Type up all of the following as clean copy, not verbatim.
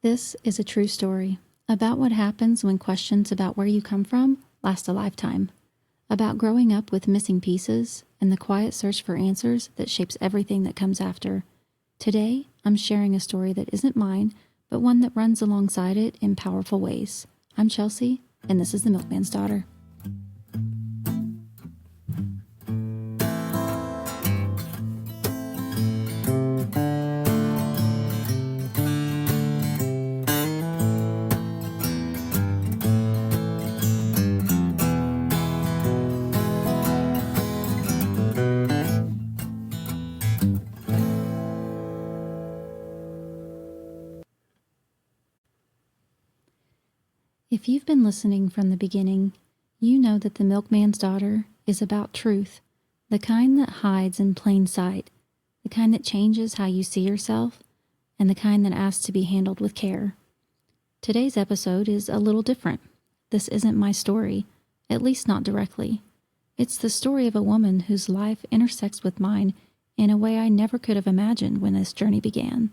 This is a true story about what happens when questions about where you come from last a lifetime, about growing up with missing pieces and the quiet search for answers that shapes everything that comes after. Today, I'm sharing a story that isn't mine, but one that runs alongside it in powerful ways. I'm Chelsea, and this is The Milkman's Daughter. If you've been listening from the beginning, you know that The Milkman's Daughter is about truth, the kind that hides in plain sight, the kind that changes how you see yourself, and the kind that asks to be handled with care. Today's episode is a little different. This isn't my story, at least not directly. It's the story of a woman whose life intersects with mine in a way I never could have imagined when this journey began.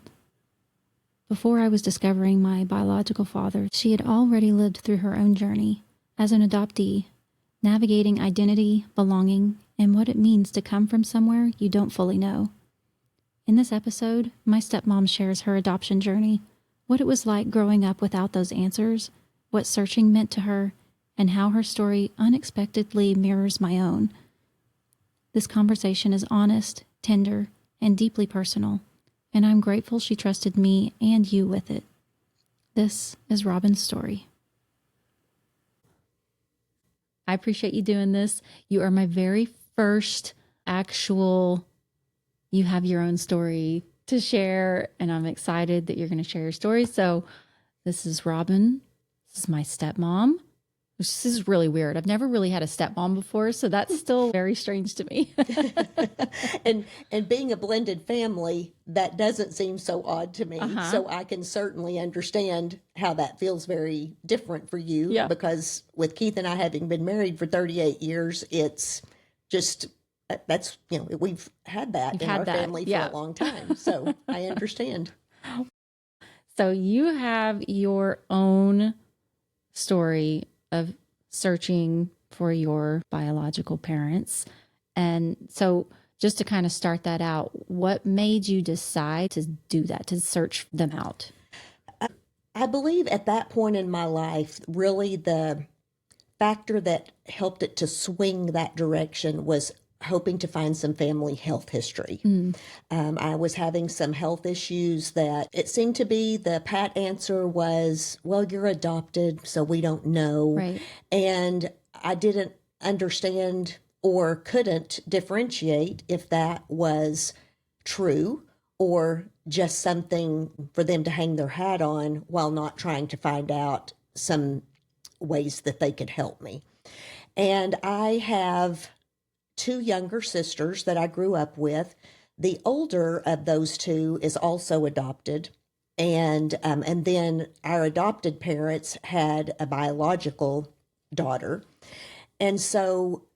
Before I was discovering my biological father, she had already lived through her own journey as an adoptee, navigating identity, belonging, and what it means to come from somewhere you don't fully know. In this episode, my stepmom shares her adoption journey, what it was like growing up without those answers, what searching meant to her, and how her story unexpectedly mirrors my own. This conversation is honest, tender, and deeply personal, and I'm grateful she trusted me and you with it. This is Robyn's story. I appreciate you doing this. You are my very first actual, you have your own story to share, and I'm excited that you're going to share your story. So this is Robyn. This is my stepmom. This is really weird. I've never really had a stepmom before, so that's still very strange to me. and being a blended family, that doesn't seem so odd to me. So I can certainly understand how that feels very different for you. Yeah. Because with Keith and I having been married for 38 years, it's just, that's, we've had that in our family for a long time. So I understand. So you have your own story of searching for your biological parents. And so just to kind of start that out, what made you decide to do that, to search them out? I believe at that point in my life, really the factor that helped it to swing that direction was hoping to find some family health history. I was having some health issues that it seemed to be the pat answer was, well, you're adopted, so we don't know. Right. And I didn't understand or couldn't differentiate if that was true or just something for them to hang their hat on while not trying to find out some ways that they could help me. And I have two younger sisters that I grew up with. The older of those two is also adopted. And then our adopted parents had a biological daughter. And so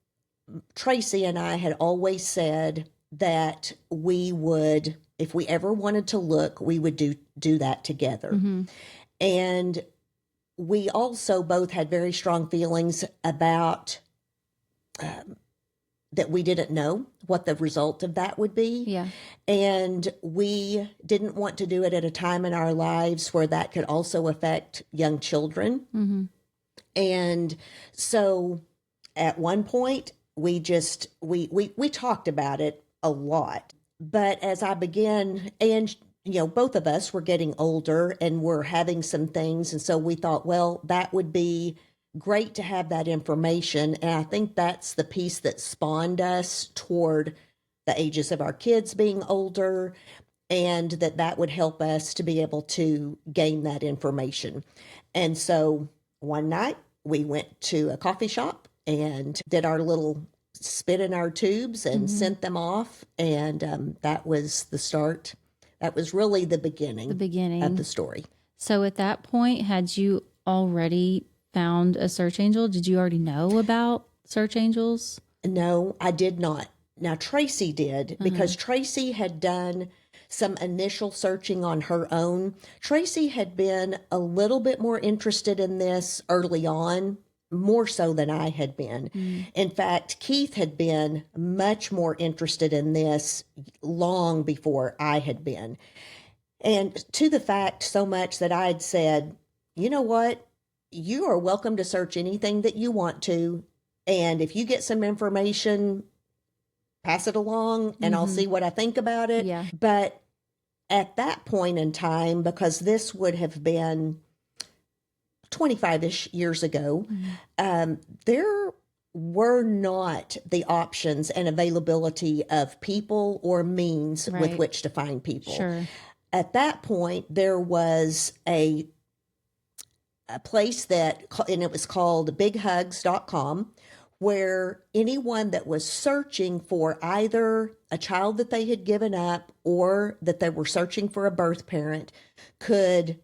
Tracy and I had always said that we would, if we ever wanted to look, we would do that together. Mm-hmm. And we also both had very strong feelings about that we didn't know what the result of that would be. Yeah. And we didn't want to do it at a time in our lives where that could also affect young children. Mm-hmm. And so at one point, we talked about it a lot. But as I began, and both of us were getting older and were having some things. And so we thought, well, that would be great to have that information. And I think that's the piece that spawned us toward the ages of our kids being older, and that would help us to be able to gain that information. And so one night we went to a coffee shop and did our little spit in our tubes and sent them off. And that was the start. That was really the beginning of the story. So at that point, had you already found a search angel? Did you already know about search angels? No, I did not. Now, Tracy did, because Tracy had done some initial searching on her own. Tracy had been a little bit more interested in this early on, more so than I had been. In fact, Keith had been much more interested in this long before I had been. And to the fact so much that I'd said, you know what? You are welcome to search anything that you want to. And if you get some information, pass it along and I'll see what I think about it. Yeah. But at that point in time, because this would have been 25-ish years ago, there were not the options and availability of people or means with Right. which to find people. Sure. At that point, there was a place that, and it was called bighugs.com, where anyone that was searching for either a child that they had given up or that they were searching for a birth parent could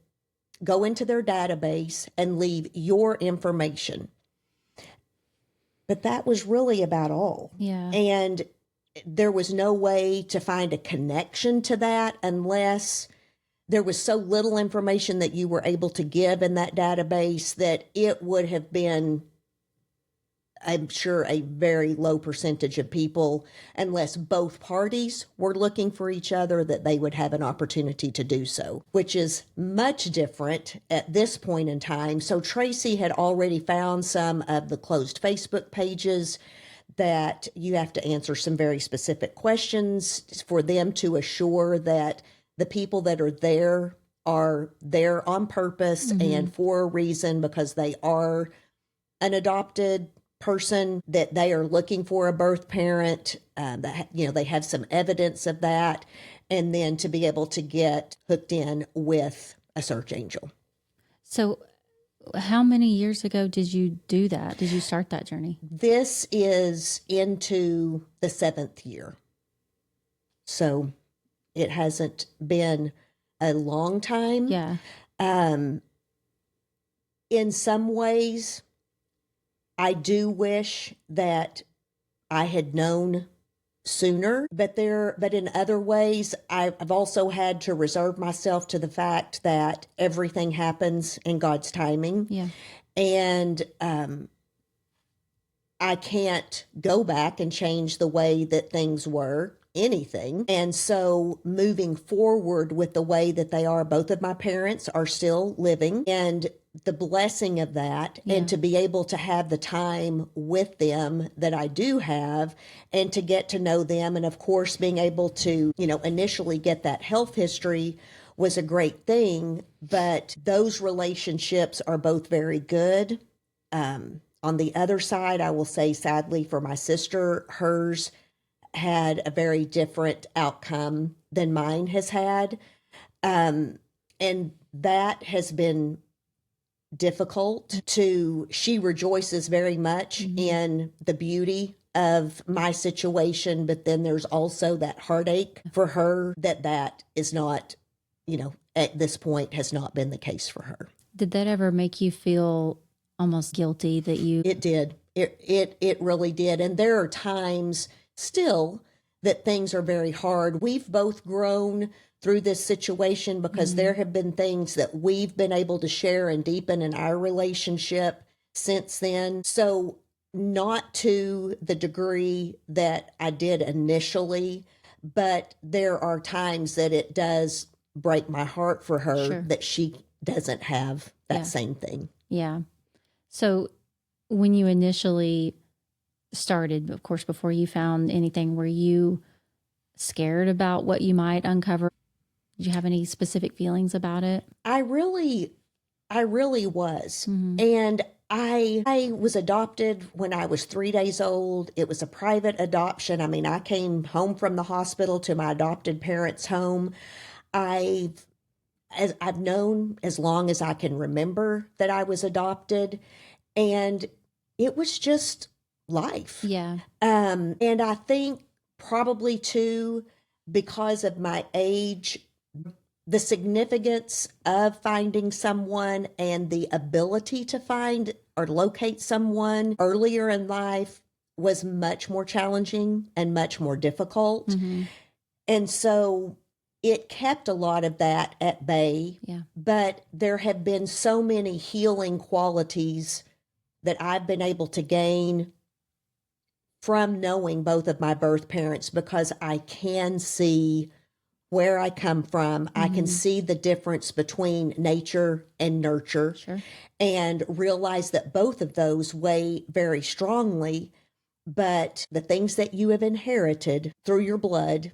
go into their database and leave your information. But that was really about all. Yeah. And there was no way to find a connection to that unless there was so little information that you were able to give in that database that it would have been, I'm sure, a very low percentage of people, unless both parties were looking for each other, that they would have an opportunity to do so, which is much different at this point in time. So Tracy had already found some of the closed Facebook pages that you have to answer some very specific questions for them to assure that the people that are there on purpose and for a reason, because they are an adopted person, that they are looking for a birth parent, that, you know, they have some evidence of that, and then to be able to get hooked in with a search angel. So how many years ago did you do that? Did you start that journey? This is into the 7th year. So it hasn't been a long time. Yeah. In some ways, I do wish that I had known sooner, but in other ways, I've also had to reserve myself to the fact that everything happens in God's timing. Yeah. And I can't go back and change the way that things were, anything. And so moving forward with the way that they are, both of my parents are still living, and the blessing of that, and to be able to have the time with them that I do have, and to get to know them. And of course, being able to, you know, initially get that health history was a great thing, but those relationships are both very good. On the other side, I will say, sadly, for my sister, hers had a very different outcome than mine has had. And that has been difficult she rejoices very much in the beauty of my situation, but then there's also that heartache for her that is not, you know, at this point has not been the case for her. Did that ever make you feel almost guilty that you... It did. It really did. And there are times still that things are very hard. We've both grown through this situation because there have been things that we've been able to share and deepen in our relationship since then. So not to the degree that I did initially, but there are times that it does break my heart for her that she doesn't have that same thing. Yeah. So when you initially started, of course, before you found anything, were you scared about what you might uncover? Did you have any specific feelings about it? I really was. And I was adopted when I was 3 days old. It was a private adoption. I mean, I came home from the hospital to my adopted parents' home. I've known as long as I can remember that I was adopted, and it was just life. Yeah. And I think probably too, because of my age, the significance of finding someone and the ability to find or locate someone earlier in life was much more challenging and much more difficult. And so it kept a lot of that at bay. Yeah. But there have been so many healing qualities that I've been able to gain from knowing both of my birth parents, because I can see where I come from. I can see the difference between nature and nurture. Sure. And realize that both of those weigh very strongly. But the things that you have inherited through your blood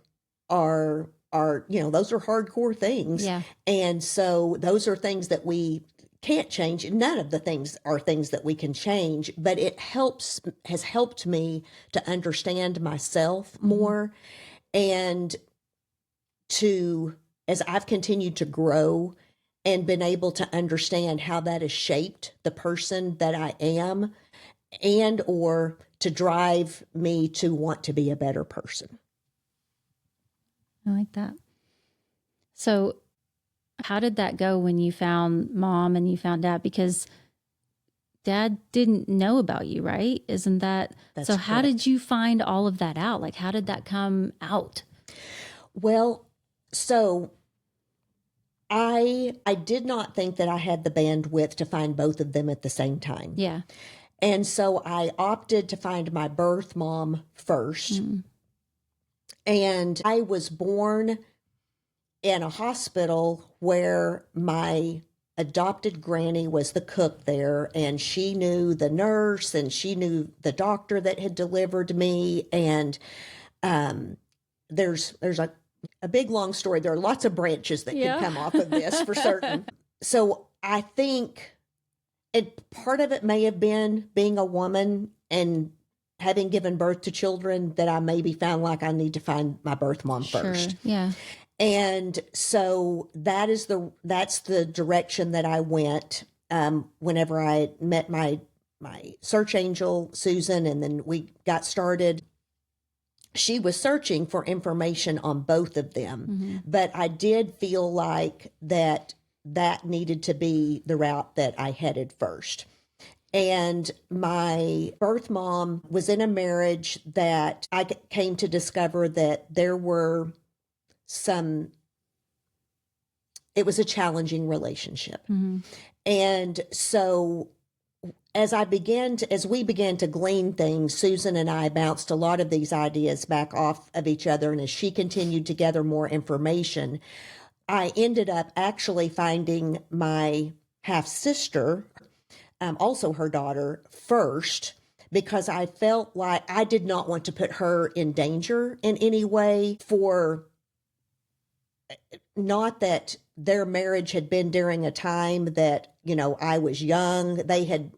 are those are hardcore things. Yeah. And so those are things that we can't change. None of the things are things that we can change, but it has helped me to understand myself more, and as I've continued to grow and been able to understand how that has shaped the person that I am, and or to drive me to want to be a better person. I like that. So how did that go when you found mom and you found dad? Because dad didn't know about you, right? Isn't that? That's so how correct. did you find all of that out? Like, how did that come out? Well, so I did not think that I had the bandwidth to find both of them at the same time. Yeah. And so I opted to find my birth mom first. And I was born in a hospital where my adopted granny was the cook there, and she knew the nurse and she knew the doctor that had delivered me. And there's a big long story. There are lots of branches that could come off of this for certain. So I think part of it may have been being a woman and having given birth to children, that I maybe found like I need to find my birth mom first. Yeah. And so that's the direction that I went whenever I met my search angel, Susan, and then we got started. She was searching for information on both of them, but I did feel like that needed to be the route that I headed first. And my birth mom was in a marriage that I came to discover that there were it was a challenging relationship. And so as we began to glean things, Susan and I bounced a lot of these ideas back off of each other. And as she continued to gather more information, I ended up actually finding my half sister, also her daughter, first, because I felt like I did not want to put her in danger in any way, for not that their marriage had been during a time that, I was young. They had,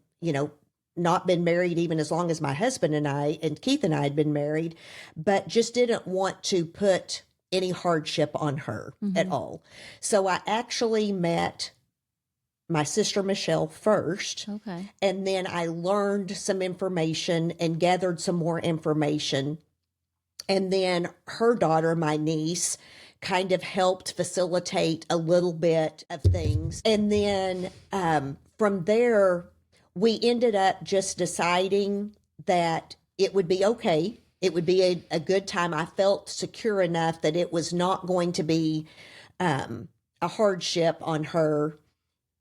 not been married even as long as my husband and Keith and I had been married, but just didn't want to put any hardship on her at all. So I actually met my sister Michelle first. Okay. And then I learned some information and gathered some more information. And then her daughter, my niece, kind of helped facilitate a little bit of things. And then from there, we ended up just deciding that it would be okay. It would be a good time. I felt secure enough that it was not going to be a hardship on her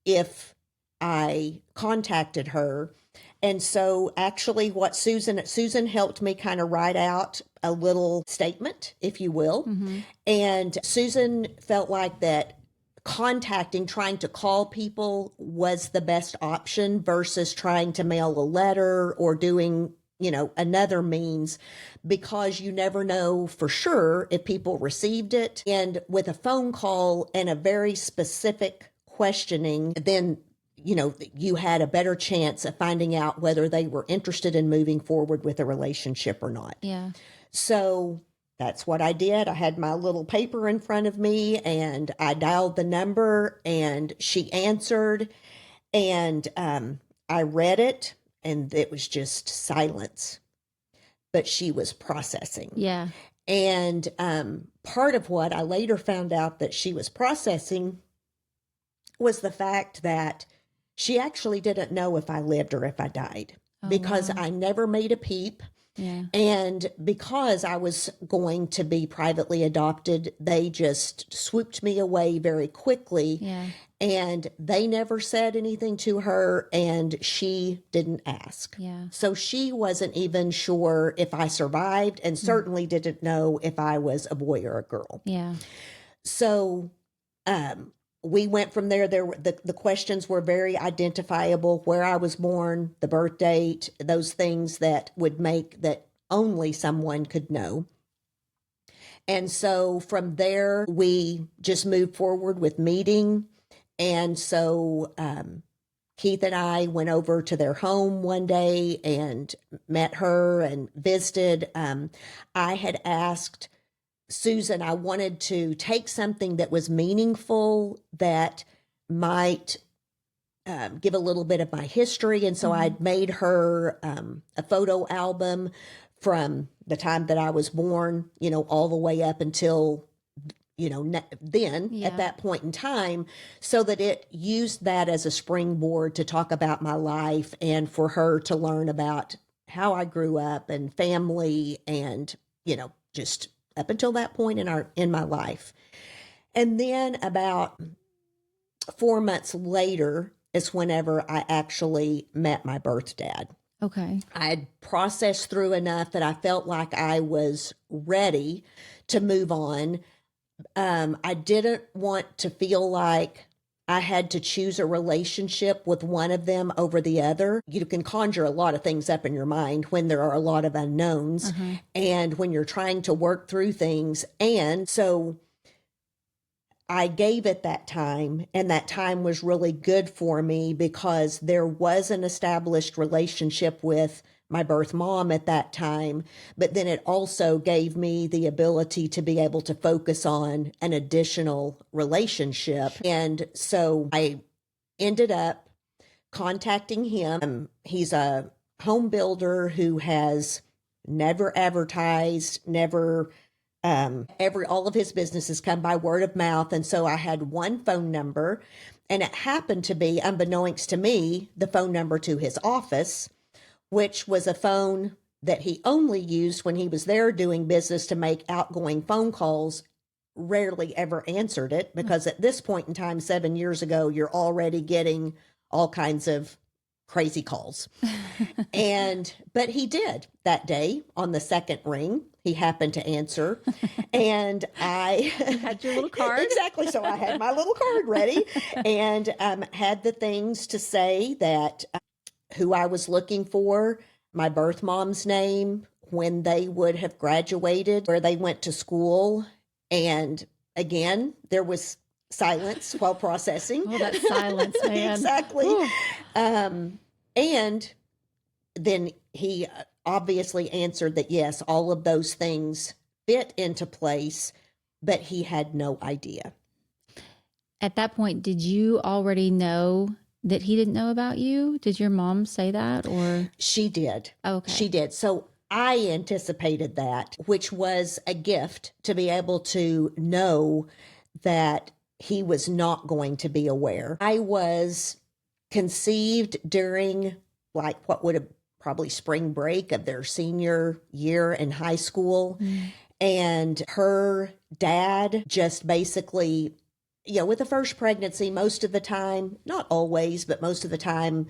if I contacted her. And so actually what Susan helped me kind of write out a little statement, if you will. And Susan felt like that trying to call people was the best option versus trying to mail a letter or doing, another means, because you never know for sure if people received it. And with a phone call and a very specific questioning, then you had a better chance of finding out whether they were interested in moving forward with a relationship or not. Yeah. So that's what I did. I had my little paper in front of me and I dialed the number and she answered, and I read it and it was just silence, but she was processing. Yeah. And part of what I later found out that she was processing was the fact that she actually didn't know if I lived or if I died, because I never made a peep. Yeah. And because I was going to be privately adopted, they just swooped me away very quickly. Yeah. And they never said anything to her, and she didn't ask. Yeah. So she wasn't even sure if I survived, and certainly didn't know if I was a boy or a girl. Yeah. So we went from there. The questions were very identifiable: where I was born, the birth date, those things that would make that only someone could know. And so from there, we just moved forward with meeting. And so Keith and I went over to their home one day and met her and visited. I had asked Susan, I wanted to take something that was meaningful, that might give a little bit of my history. And so I'd made her a photo album from the time that I was born, all the way up until at that point in time, so that it used that as a springboard to talk about my life and for her to learn about how I grew up and family and, just up until that point in my life. And then about 4 months later is whenever I actually met my birth dad. Okay. I had processed through enough that I felt like I was ready to move on. I didn't want to feel like I had to choose a relationship with one of them over the other. You can conjure a lot of things up in your mind when there are a lot of unknowns and when you're trying to work through things. And so I gave it that time, and that time was really good for me because there was an established relationship with my birth mom at that time, but then it also gave me the ability to be able to focus on an additional relationship. And so I ended up contacting him. He's a home builder who has never advertised, never all of his businesses come by word of mouth. And so I had one phone number, and it happened to be, unbeknownst to me, the phone number to his office, which was a phone that he only used when he was there doing business to make outgoing phone calls. Rarely ever answered it because at this point in time, 7 years ago, you're already getting all kinds of crazy calls. But he did that day on the second ring. He happened to answer, and I had your little card. Exactly. So I had my little card ready and had the things to say that who I was looking for, my birth mom's name, when they would have graduated, where they went to school. And again, there was silence while processing. Oh, that silence, man. Exactly. And then he obviously answered that, yes, all of those things fit into place, but he had no idea. At that point, did you already know that he didn't know about you? Did your mom say that, or? She did. Okay. She did. So I anticipated that, which was a gift to be able to know that he was not going to be aware. I was conceived during what would have probably spring break of their senior year in high school. And her dad just basically, with the first pregnancy, most of the time, not always, but most of the time,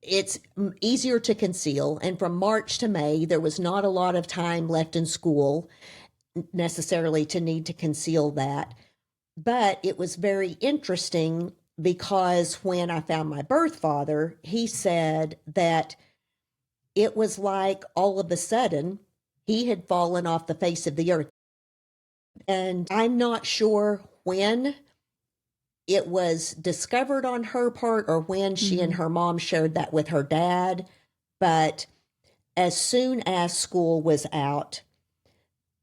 it's easier to conceal. And from March to May, there was not a lot of time left in school necessarily to need to conceal that. But it was very interesting because when I found my birth father, he said that it was like all of a sudden he had fallen off the face of the earth. And I'm not sure when it was discovered on her part or when she and her mom shared that with her dad. But as soon as school was out,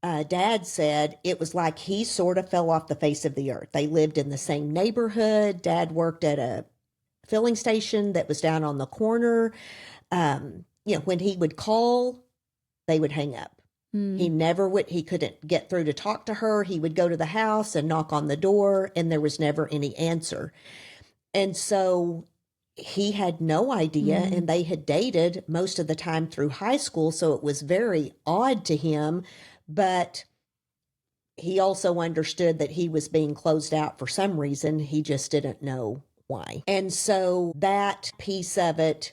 Dad said it was like he sort of fell off the face of the earth. They lived in the same neighborhood. Dad worked at a filling station that was down on the corner. When he would call, they would hang up. He couldn't get through to talk to her. He would go to the house and knock on the door, and there was never any answer. And so he had no idea, and they had dated most of the time through high school, so it was very odd to him. But he also understood that he was being closed out for some reason. He just didn't know why. And so that piece of it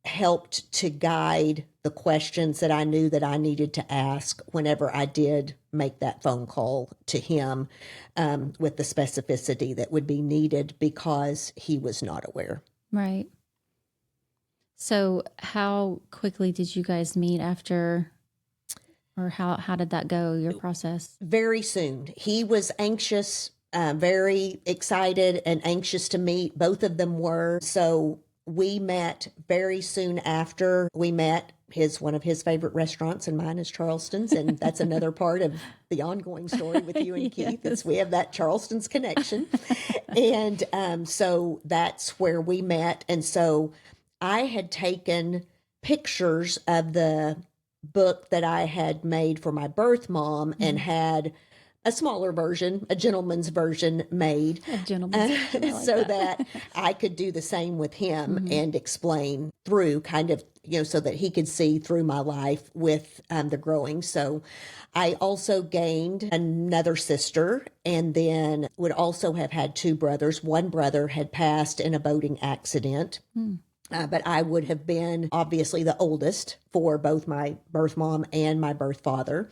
helped to guide the questions that I knew that I needed to ask whenever I did make that phone call to him, with the specificity that would be needed because he was not aware. Right. So how quickly did you guys meet after, or how did that go, your process? Very soon. He was anxious, very excited and anxious to meet. Both of them were. So we met very soon after. We met one of his favorite restaurants, and mine is Charleston's, and that's another part of the ongoing story with you and Keith. Yes. Is we have that Charleston's connection. And so that's where we met. And so I had taken pictures of the book that I had made for my birth mom and had a smaller version, a gentleman's version made. A gentleman's version, I like so that. I could do the same with him and explain through kind of, so that he could see through my life with the growing. So I also gained another sister, and then would also have had two brothers. One brother had passed in a boating accident. But I would have been obviously the oldest for both my birth mom and my birth father.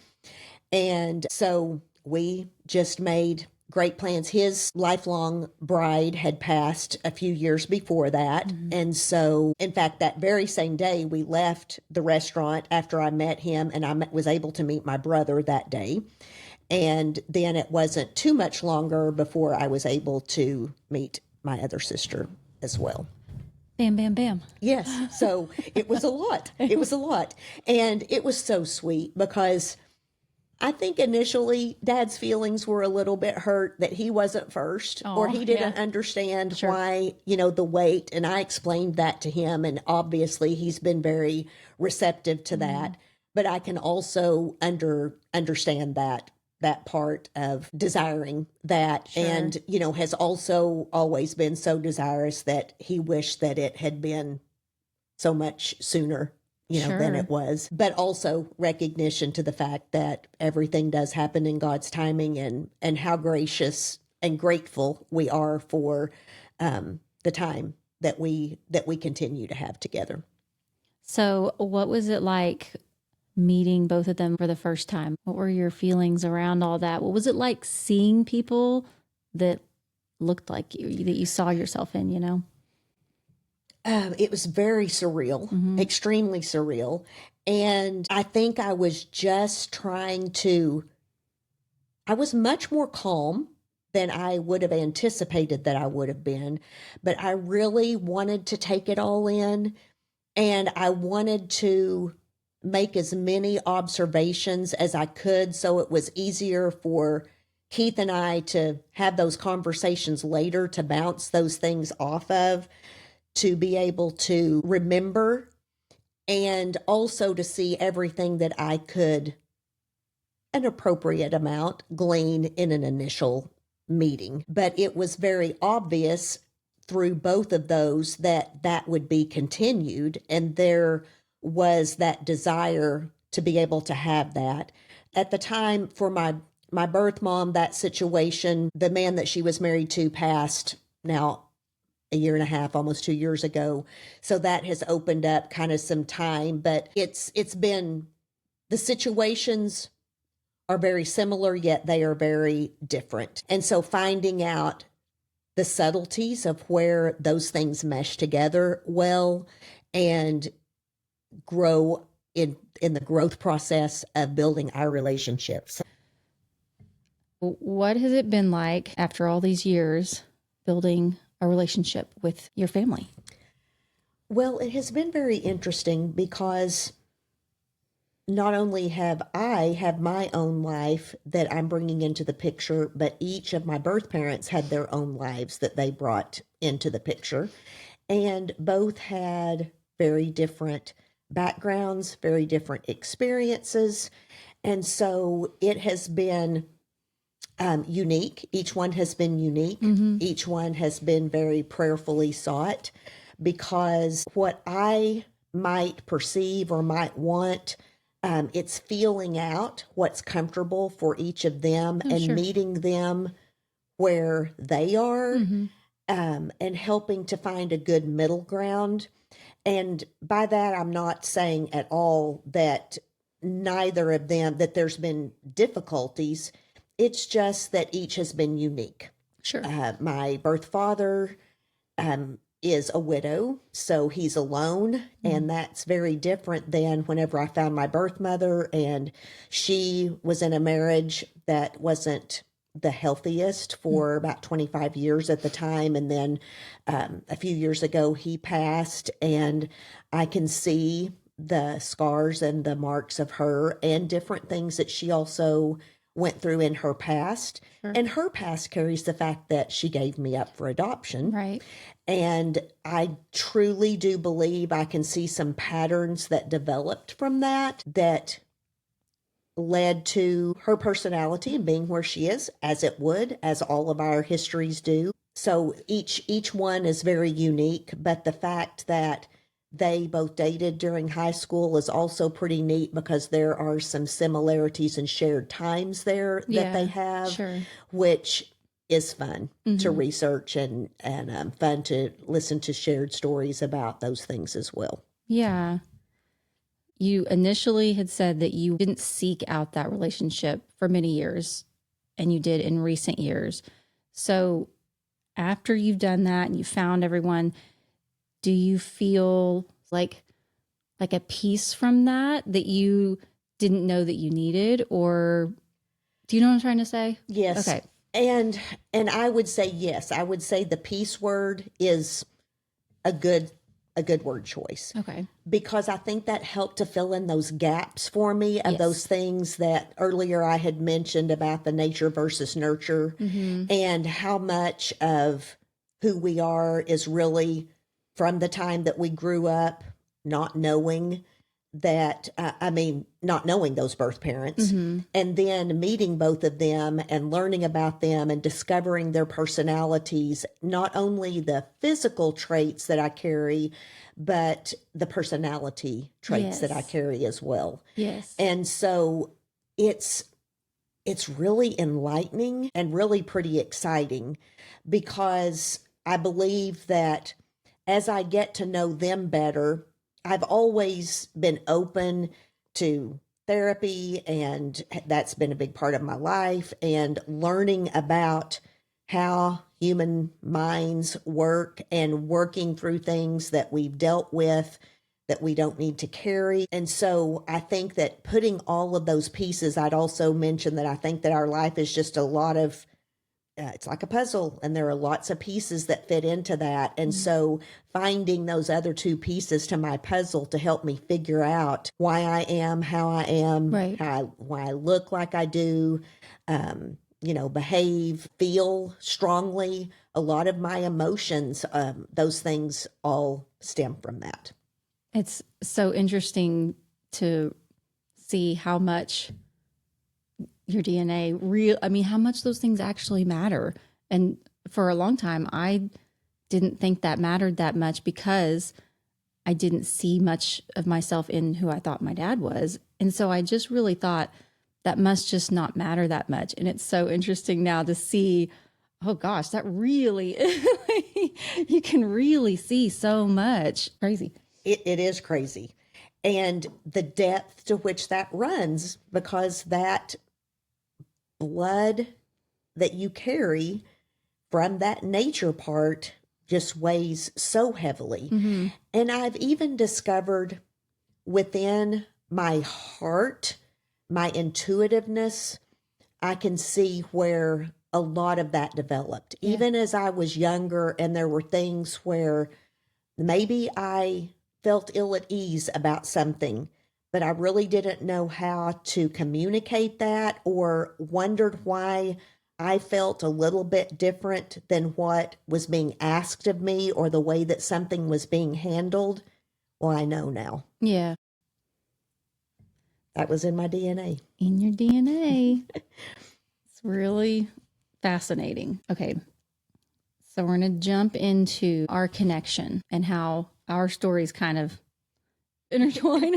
And so we just made great plans. His lifelong bride had passed a few years before that. And so, in fact, that very same day, we left the restaurant after I met him, and I was able to meet my brother that day. And then it wasn't too much longer before I was able to meet my other sister as well. Bam, bam, bam. Yes. So it was a lot. It was a lot. And it was so sweet because I think initially Dad's feelings were a little bit hurt that he wasn't first, or he didn't understand why, the wait. And I explained that to him. And obviously he's been very receptive to that. But I can also understand that part of desiring that, and has also always been so desirous that he wished that it had been so much sooner than it was, but also recognition to the fact that everything does happen in God's timing, and how gracious and grateful we are for the time that we continue to have together. So what was it like meeting both of them for the first time? What were your feelings around all that? What was it like seeing people that looked like you, that you saw yourself in, It was very surreal, extremely surreal. And I think I was just I was much more calm than I would have anticipated that I would have been, but I really wanted to take it all in, and I wanted to make as many observations as I could, so it was easier for Keith and I to have those conversations later, to bounce those things off of, to be able to remember, and also to see everything that I could, an appropriate amount, glean in an initial meeting. But it was very obvious through both of those that would be continued, and there was that desire to be able to have that. At the time, for my birth mom, that situation, the man that she was married to passed now a year and a half, almost 2 years ago. So that has opened up kind of some time, but it's been, the situations are very similar, yet they are very different. And so finding out the subtleties of where those things mesh together well, and grow in the growth process of building our relationships. What has it been like after all these years building a relationship with your family? Well, it has been very interesting because not only have my own life that I'm bringing into the picture, but each of my birth parents had their own lives that they brought into the picture. And both had very different backgrounds, very different experiences. And so it has been unique. Each one has been unique. Each one has been very prayerfully sought, because what I might perceive or might want, it's feeling out what's comfortable for each of them and meeting them where they are, and helping to find a good middle ground. And by that, I'm not saying at all that neither of them, that there's been difficulties. It's just that each has been unique. Sure. My birth father is a widow, so he's alone, and that's very different than whenever I found my birth mother, and she was in a marriage that wasn't the healthiest for about 25 years at the time. And then a few years ago, he passed, and I can see the scars and the marks of her and different things that she also went through in her past. And her past carries the fact that she gave me up for adoption. Right. And I truly do believe I can see some patterns that developed from that led to her personality and being where she is, as it would, as all of our histories do. So each one is very unique, but the fact that they both dated during high school is also pretty neat, because there are some similarities and shared times there that they have, which is fun to research and fun to listen to shared stories about those things as well. Yeah. You initially had said that you didn't seek out that relationship for many years, and you did in recent years. So after you've done that and you found everyone, do you feel like a peace from that you didn't know that you needed? Or do you know what I'm trying to say? Yes. Okay. And I would say yes. I would say the peace word is a good word choice. Okay. Because I think that helped to fill in those gaps for me of those things that earlier I had mentioned about the nature versus nurture, and how much of who we are is really from the time that we grew up not knowing that, not knowing those birth parents, and then meeting both of them and learning about them and discovering their personalities, not only the physical traits that I carry, but the personality traits that I carry as well. Yes. And so it's really enlightening and really pretty exciting, because I believe that as I get to know them better, I've always been open to therapy, and that's been a big part of my life, and learning about how human minds work and working through things that we've dealt with that we don't need to carry. And so I think that putting all of those pieces, I'd also mention that I think that our life is just a lot of it's like a puzzle, and there are lots of pieces that fit into that. And so finding those other two pieces to my puzzle to help me figure out why I am, how I am, why I look like I do, behave, feel strongly. A lot of my emotions, those things all stem from that. It's so interesting to see how much your DNA how much those things actually matter. And for a long time, I didn't think that mattered that much, because I didn't see much of myself in who I thought my dad was. And so I just really thought that must just not matter that much. And it's so interesting now to see, oh gosh, that really, you can really see so much. Crazy. It is crazy. And the depth to which that runs, because that blood that you carry from that nature part just weighs so heavily. And I've even discovered within my heart, my intuitiveness, I can see where a lot of that developed. Even as I was younger, and there were things where maybe I felt ill at ease about something, but I really didn't know how to communicate that, or wondered why I felt a little bit different than what was being asked of me, or the way that something was being handled. Well, I know now. Yeah. That was in my DNA. In your DNA. really fascinating. Okay. So we're going to jump into our connection and how our stories kind of intertwine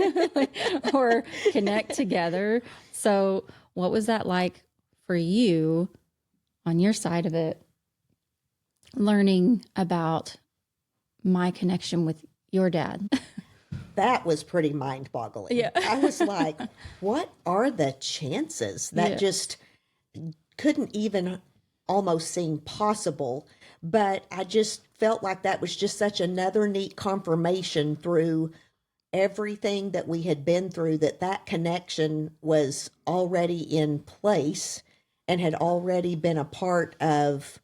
or connect together. So what was that like for you on your side of it, learning about my connection with your dad? That was pretty mind-boggling. Yeah. I was like, what are the chances? That just couldn't even almost seem possible. But I just felt like that was just such another neat confirmation through everything that we had been through, that that connection was already in place and had already been a part of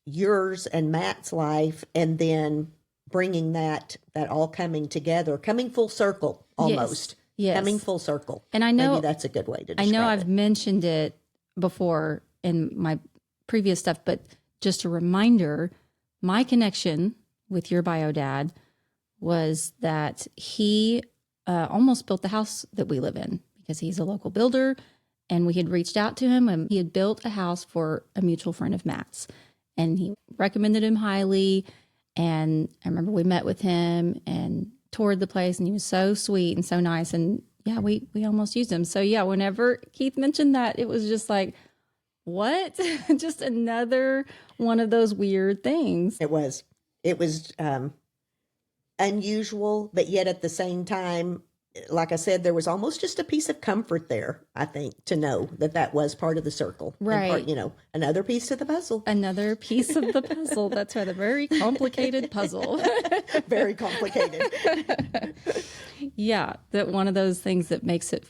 yours and Matt's life, and then bringing that all coming together, coming full circle almost. Yes. Coming full circle. And I know maybe that's a good way to describe I know I've it. mentioned it before in my previous stuff, but just a reminder, my connection with your bio dad was that he almost built the house that we live in, because he's a local builder, and we had reached out to him, and he had built a house for a mutual friend of Matt's, and he recommended him highly. And I remember we met with him and toured the place, and he was so sweet and so nice. And yeah, we almost used him. So yeah, whenever Keith mentioned that, it was just like, what? Just another one of those weird things. It was unusual, but yet at the same time, like I said, there was almost just a piece of comfort there, I think, to know that that was part of the circle. Right. And part, another piece to the puzzle. Another piece of the puzzle. That's right. A very complicated puzzle. Very complicated. Yeah. That one of those things that makes it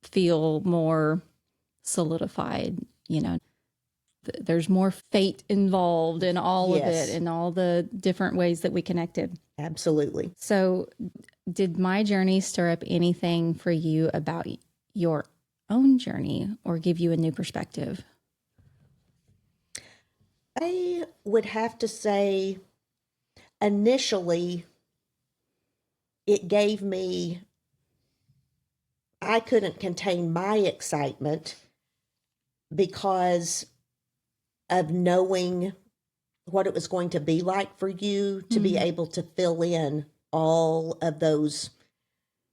feel more solidified, There's more fate involved in all of it, and all the different ways that we connected. Absolutely. So did my journey stir up anything for you about your own journey, or give you a new perspective? I would have to say, initially, it gave me, I couldn't contain my excitement because of knowing what it was going to be like for you to be able to fill in all of those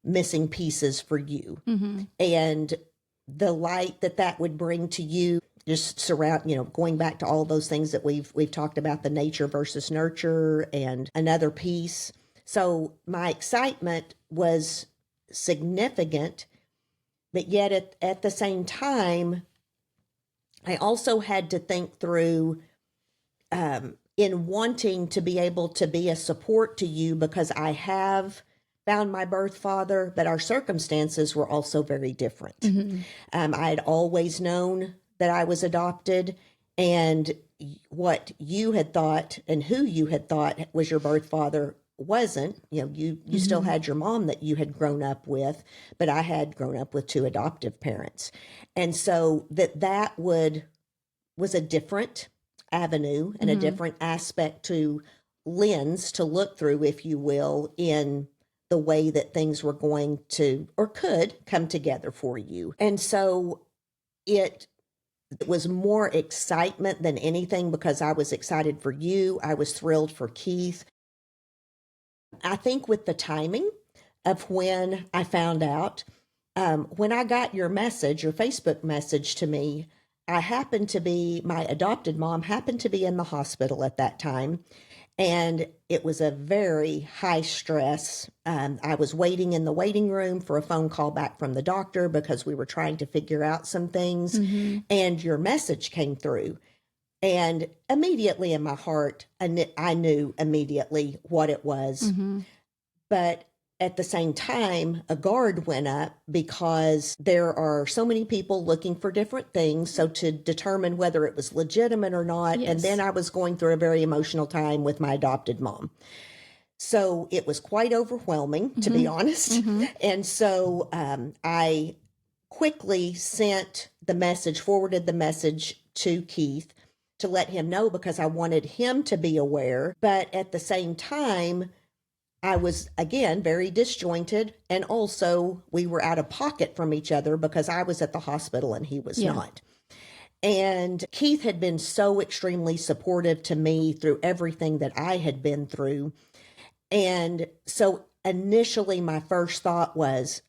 missing pieces for you. And the light that would bring to you, just going back to all those things that we've talked about, the nature versus nurture, and another piece. So my excitement was significant, but yet at the same time, I also had to think through, in wanting to be able to be a support to you, because I have found my birth father, but our circumstances were also very different. I had always known that I was adopted, and what you had thought and who you had thought was your birth father wasn't. You still had your mom that you had grown up with, but I had grown up with two adoptive parents. And so that was a different avenue and a different aspect to lens to look through, if you will, in the way that things were going to or could come together for you. And so it was more excitement than anything, because I was excited for you. I was thrilled for Keith. I think with the timing of when I found out, when I got your Facebook message to me, my adopted mom happened to be in the hospital at that time. And it was a very high stress. I was waiting in the waiting room for a phone call back from the doctor, because we were trying to figure out some things. And your message came through. And immediately in my heart, I knew immediately what it was. But at the same time, a guard went up, because there are so many people looking for different things. So to determine whether it was legitimate or not. Yes. And then I was going through a very emotional time with my adopted mom. So it was quite overwhelming, to be honest. And so I quickly forwarded the message to Keith to let him know, because I wanted him to be aware. But at the same time, I was, again, very disjointed. And also, we were out of pocket from each other, because I was at the hospital and he was not. And Keith had been so extremely supportive to me through everything that I had been through. And so initially, my first thought was,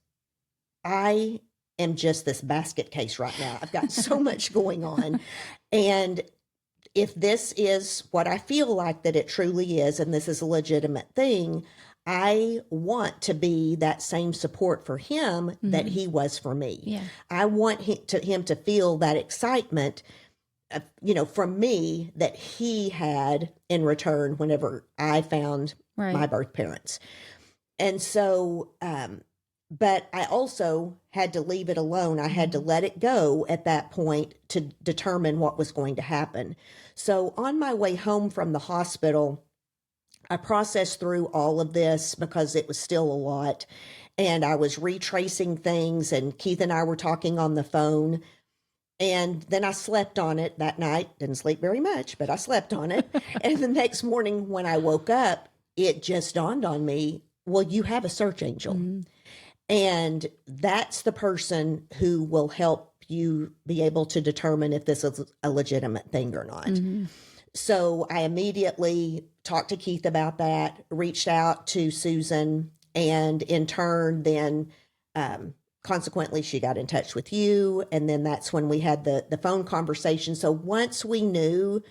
I am just this basket case right now. I've got so much going on. And if this is what I feel like that it truly is, and this is a legitimate thing, I want to be that same support for him that he was for me. Yeah. I want him to feel that excitement, from me that he had in return whenever I found my birth parents. And so, but I also had to leave it alone. I had to let it go at that point to determine what was going to happen. So on my way home from the hospital, I processed through all of this because it was still a lot. And I was retracing things, and Keith and I were talking on the phone. And then I slept on it that night. Didn't sleep very much, but I slept on it. And the next morning when I woke up, it just dawned on me, well, you have a search angel. And that's the person who will help you be able to determine if this is a legitimate thing or not. So I immediately talked to Keith about that, reached out to Susan, and in turn, then consequently, she got in touch with you. And then that's when we had the phone conversation. So once we knew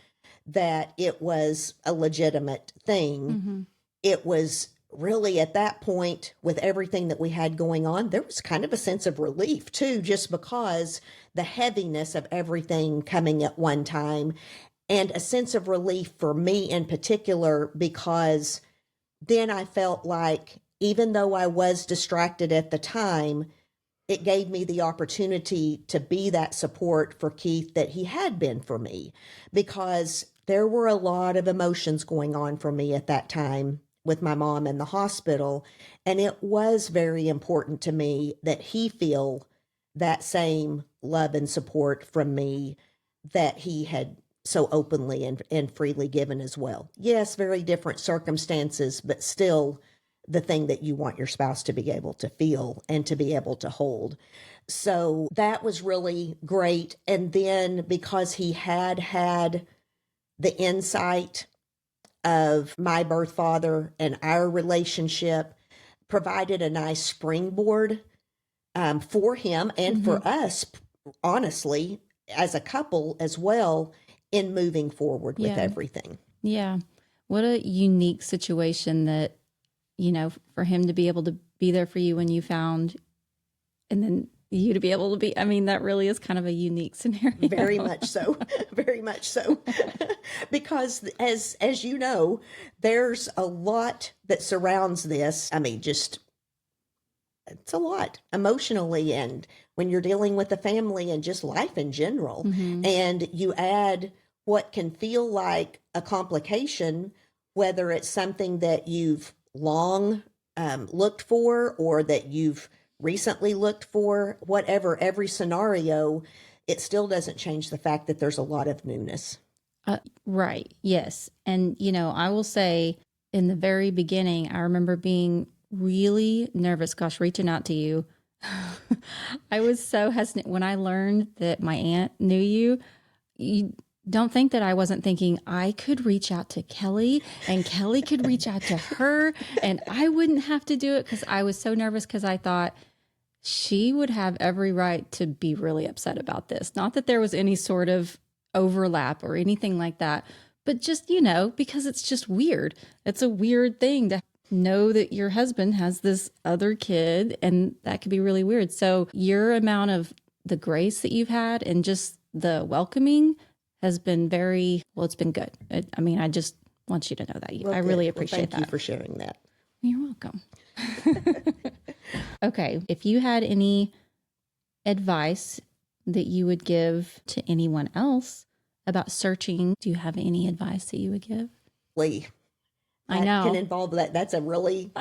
that it was a legitimate thing, it was really at that point, with everything that we had going on, there was kind of a sense of relief too, just because the heaviness of everything coming at one time, and a sense of relief for me in particular, because then I felt like even though I was distracted at the time, it gave me the opportunity to be that support for Keith that he had been for me, because there were a lot of emotions going on for me at that time with my mom in the hospital. And it was very important to me that he feel that same love and support from me that he had so openly and freely given as well. Yes, very different circumstances, but still the thing that you want your spouse to be able to feel and to be able to hold. So that was really great. And then because he had the insight of my birth father and our relationship, provided a nice springboard for him and for us, honestly, as a couple as well, in moving forward with everything. Yeah. What a unique situation that, for him to be able to be there for you when you found, and then you to be able to be, that really is kind of a unique scenario. Very much so. Very much so. Because as you know, there's a lot that surrounds this. It's a lot emotionally, and when you're dealing with the family and just life in general, and you add what can feel like a complication, whether it's something that you've long looked for or that you've recently looked for, whatever, every scenario, it still doesn't change the fact that there's a lot of newness. Right. Yes. And, I will say in the very beginning, I remember being really nervous, reaching out to you. I was so hesitant when I learned that my aunt knew you. You don't think that I wasn't thinking I could reach out to Kelly and Kelly could reach out to her and I wouldn't have to do it, because I was so nervous, because I thought she would have every right to be really upset about this. Not that there was any sort of overlap or anything like that, but just, because it's just weird. It's a weird thing to know that your husband has this other kid, and that could be really weird. So your amount of the grace that you've had and just the welcoming has been it's been good. I just want you to know that. I really appreciate that. Thank you for sharing that. You're welcome. Okay. If you had any advice that you would give to anyone else about searching, do you have any advice that you would give? I know. Can involve that. That's a really,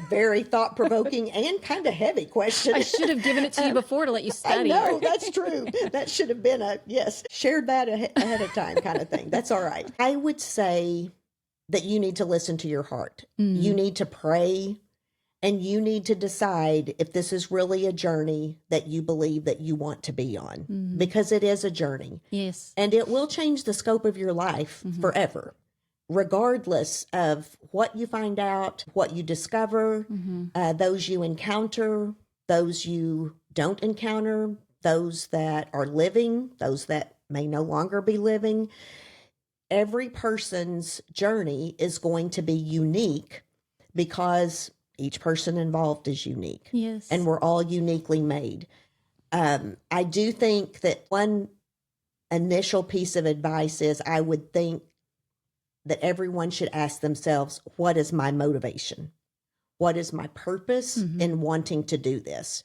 very thought-provoking and kind of heavy question. I should have given it to you before to let you study. I know, that's true. That should have been shared that ahead of time kind of thing. That's all right. I would say that you need to listen to your heart. You need to pray And you need to decide if this is really a journey that you believe that you want to be on, because it is a journey. Yes. And it will change the scope of your life forever, regardless of what you find out, what you discover, those you encounter, those you don't encounter, those that are living, those that may no longer be living. Every person's journey is going to be unique because each person involved is unique. Yes. And we're all uniquely made. I do think that one initial piece of advice is I would think that everyone should ask themselves, what is my motivation? What is my purpose in wanting to do this?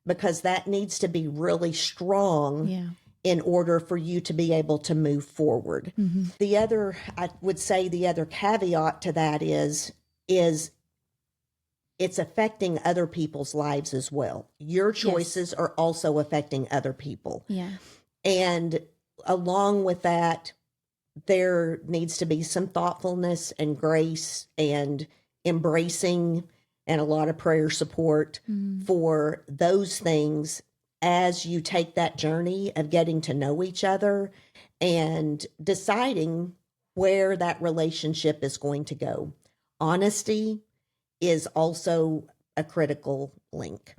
Because that needs to be really strong in order for you to be able to move forward. The other, I would say the other caveat to that is it's affecting other people's lives as well. Your choices are also affecting other people. Yeah. And along with that, there needs to be some thoughtfulness and grace and embracing and a lot of prayer support for those things as you take that journey of getting to know each other and deciding where that relationship is going to go. Honesty is also a critical link.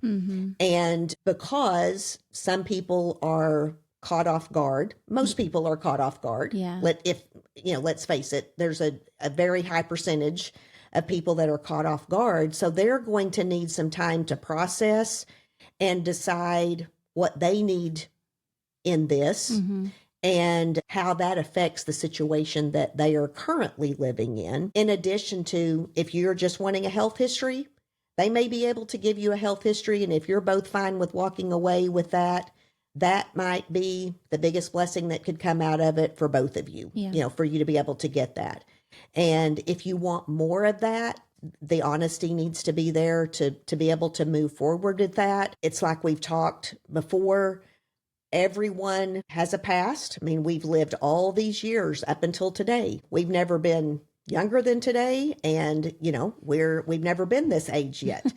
And because some people are caught off guard, most people are caught off guard. Yeah. Let's face it, there's a very high percentage of people that are caught off guard. So they're going to need some time to process and decide what they need in this and how that affects the situation that they are currently living in addition to, if you're just wanting a health history, they may be able to give you a health history. And if you're both fine with walking away with that, that might be the biggest blessing that could come out of it for both of you, for you to be able to get that. And if you want more of that, the honesty needs to be there to be able to move forward with that. It's like we've talked before. Everyone has a past. I mean, we've lived all these years up until today. We've never been younger than today. And, we've never been this age yet.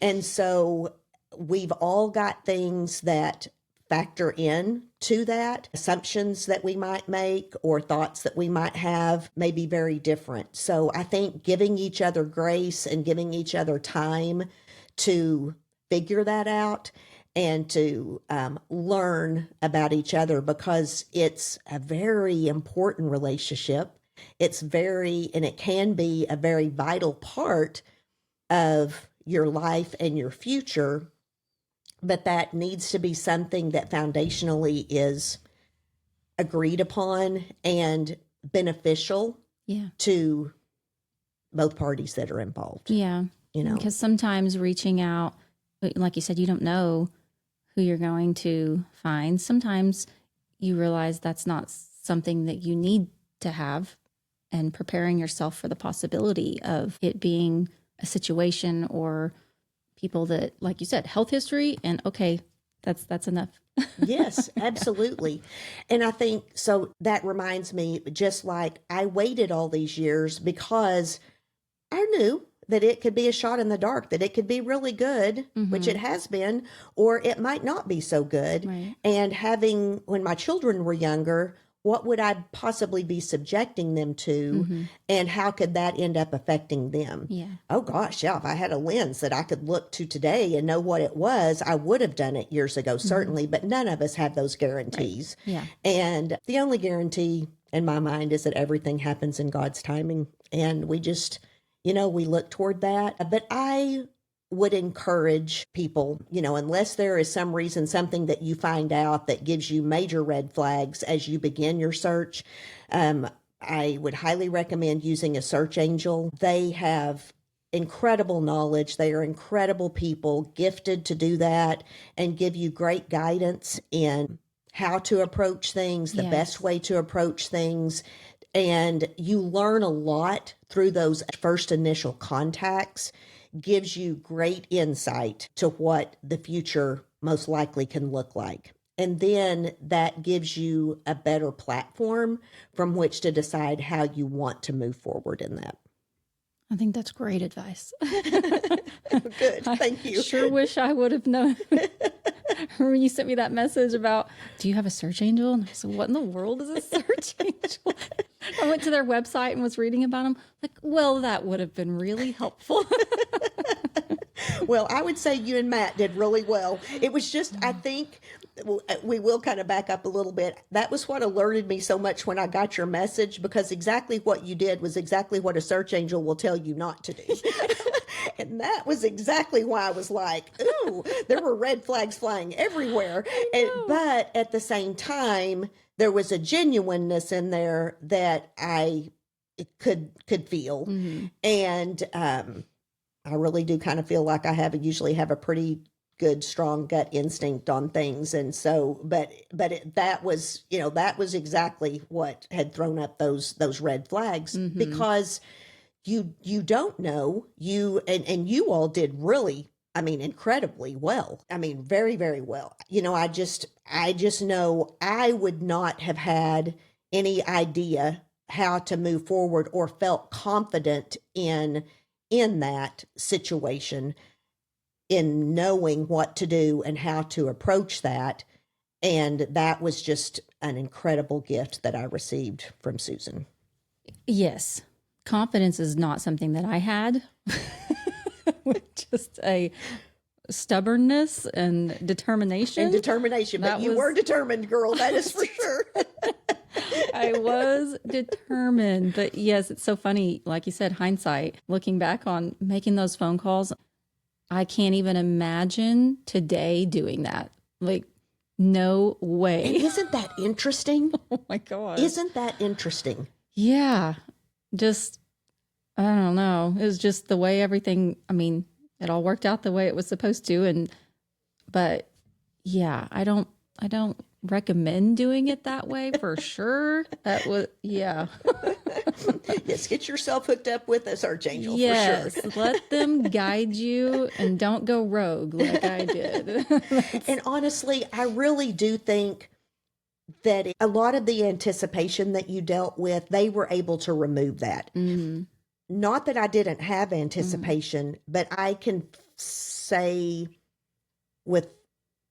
And so we've all got things that factor in to that. Assumptions that we might make or thoughts that we might have may be very different. So I think giving each other grace and giving each other time to figure that out and to learn about each other, because it's a very important relationship. And it can be a very vital part of your life and your future. But that needs to be something that foundationally is agreed upon and beneficial to both parties that are involved. Yeah. Because sometimes reaching out, like you said, you don't know who you're going to find. Sometimes you realize that's not something that you need to have, and preparing yourself for the possibility of it being a situation or people that, like you said, health history, and okay, that's enough. Yes, absolutely. And I think, so that reminds me, just like I waited all these years because I knew that it could be a shot in the dark, that it could be really good, which it has been, or it might not be so good. Right. And when my children were younger, what would I possibly be subjecting them to, and how could that end up affecting them? Yeah. Oh gosh, if I had a lens that I could look to today and know what it was, I would have done it years ago, certainly, but none of us have those guarantees. Right. Yeah. And the only guarantee in my mind is that everything happens in God's timing, and we just, we look toward that. But I would encourage people, unless there is some reason, something that you find out that gives you major red flags as you begin your search, I would highly recommend using a search angel. They have incredible knowledge. They are incredible people, gifted to do that and give you great guidance in how to approach things, the best way to approach things. And you learn a lot through those first initial contacts. Gives you great insight to what the future most likely can look like. And then that gives you a better platform from which to decide how you want to move forward in that. I think that's great advice. Good. Thank you. I sure wish I would have known. When you sent me that message about, do you have a search angel? And I said, what in the world is a search angel? I went to their website and was reading about them. Like, well, that would have been really helpful. Well, I would say you and Matt did really well. It was just, I think, we will kind of back up a little bit. That was what alerted me so much when I got your message, because exactly what you did was exactly what a search angel will tell you not to do. And that was exactly why I was like, ooh, there were red flags flying everywhere. But at the same time, there was a genuineness in there that I could feel. Mm-hmm. And I really do kind of feel like I usually have a pretty good, strong gut instinct on things. And so, that was exactly what had thrown up those red flags, mm-hmm. because you don't know, and you all did really, I mean, incredibly well. I mean, very, very well. I just know I would not have had any idea how to move forward or felt confident in that situation, in knowing what to do and how to approach that. And that was just an incredible gift that I received from Susan. Yes. Confidence is not something that I had. Just a stubbornness and determination. But you were determined, girl. That is for sure. I was determined. But yes, it's so funny. Like you said, hindsight, looking back on making those phone calls, I can't even imagine today doing that. Like, no way. And isn't that interesting? Oh my God. Isn't that interesting? Yeah. Just, I don't know. It was just the way everything, I mean, it all worked out the way it was supposed to. But yeah, I don't recommend doing it that way for sure. That was, yeah. Yes, get yourself hooked up with a search angel, yes, for sure. Let them guide you and don't go rogue like I did. And honestly, I really do think that a lot of the anticipation that you dealt with, they were able to remove that. Mm-hmm. Not that I didn't have anticipation, mm-hmm. but I can say with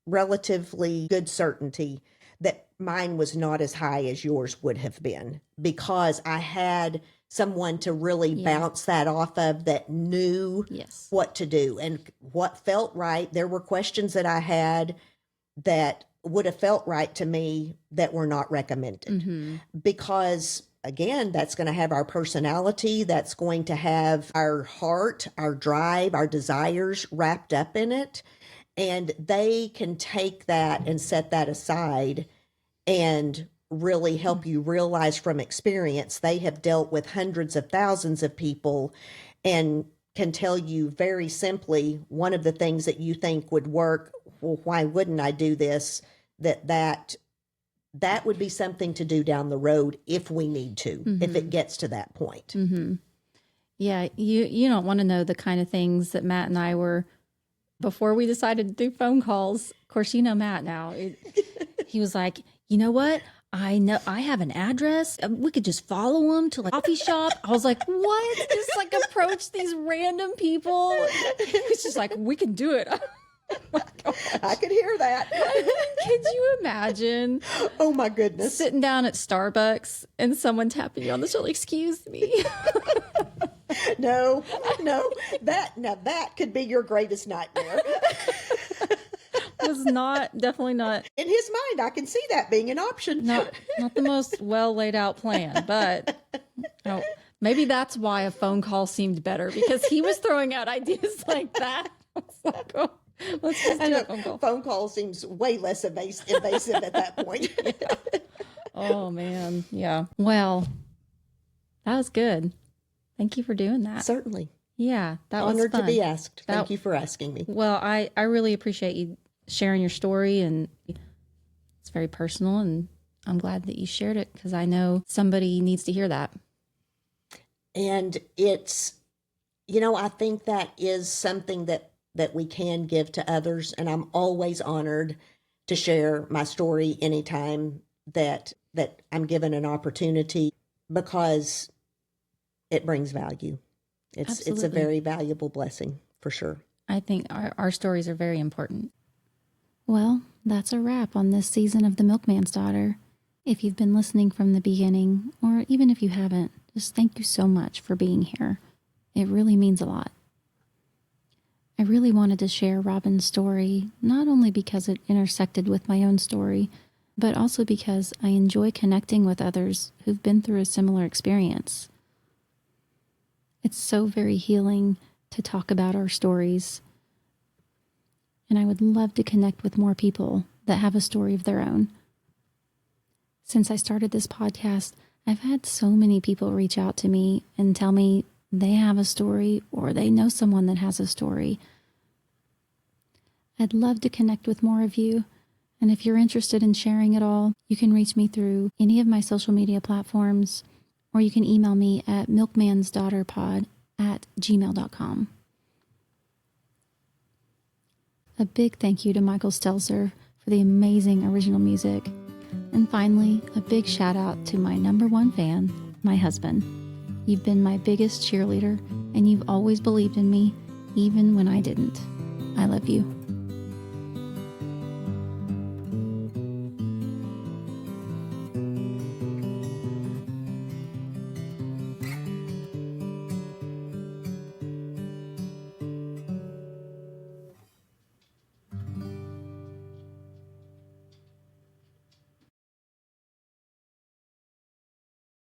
relatively good certainty that mine was not as high as yours would have been, because I had someone to really bounce that off of, that knew what to do and what felt right. There were questions that I had that would have felt right to me that were not recommended, mm-hmm. because again, that's going to have our personality, that's going to have our heart, our drive, our desires wrapped up in it. And they can take that and set that aside and really help you realize from experience. They have dealt with hundreds of thousands of people and can tell you very simply, one of the things that you think would work, well, why wouldn't I do this? That would be something to do down the road if we need to, mm-hmm. if it gets to that point. Mm-hmm. Yeah, you don't want to know the kind of things that Matt and I were, before we decided to do phone calls. Of course, you know Matt now. He was like, you know what? I know I have an address. We could just follow them to a coffee shop. I was like, what? Just like approach these random people. It's just like, we can do it. Oh I could hear that. Could you imagine? Oh my goodness. Sitting down at Starbucks and someone tapping you on the shoulder, excuse me. No, that could be your greatest nightmare. Was definitely not. In his mind, I can see that being an option. Not the most well laid out plan, but maybe that's why a phone call seemed better, because he was throwing out ideas like that. I was like, oh, let's just do a phone call. Phone call seems way less invasive at that point. Yeah. Oh man, yeah. Well, that was good. Thank you for doing that. Certainly. Yeah, that was honored fun. to be asked. Thank you for asking me. Well, I really appreciate you sharing your story, and it's very personal, and I'm glad that you shared it, because I know somebody needs to hear that. And it's, I think that is something that we can give to others, and I'm always honored to share my story anytime that I'm given an opportunity, because it brings value. It's a Absolutely. very valuable blessing for sure. I think our stories are very important. Well, that's a wrap on this season of The Milkman's Daughter. If you've been listening from the beginning, or even if you haven't, just thank you so much for being here. It really means a lot. I really wanted to share Robyn's story, not only because it intersected with my own story, but also because I enjoy connecting with others who've been through a similar experience. It's so very healing to talk about our stories, and I would love to connect with more people that have a story of their own. Since I started this podcast, I've had so many people reach out to me and tell me they have a story or they know someone that has a story. I'd love to connect with more of you, and if you're interested in sharing it all, you can reach me through any of my social media platforms, or you can email me at milkmansdaughterpod@gmail.com. A big thank you to Michael Stelzer for the amazing original music. And finally, a big shout out to my #1 fan, my husband. You've been my biggest cheerleader, and you've always believed in me, even when I didn't. I love you.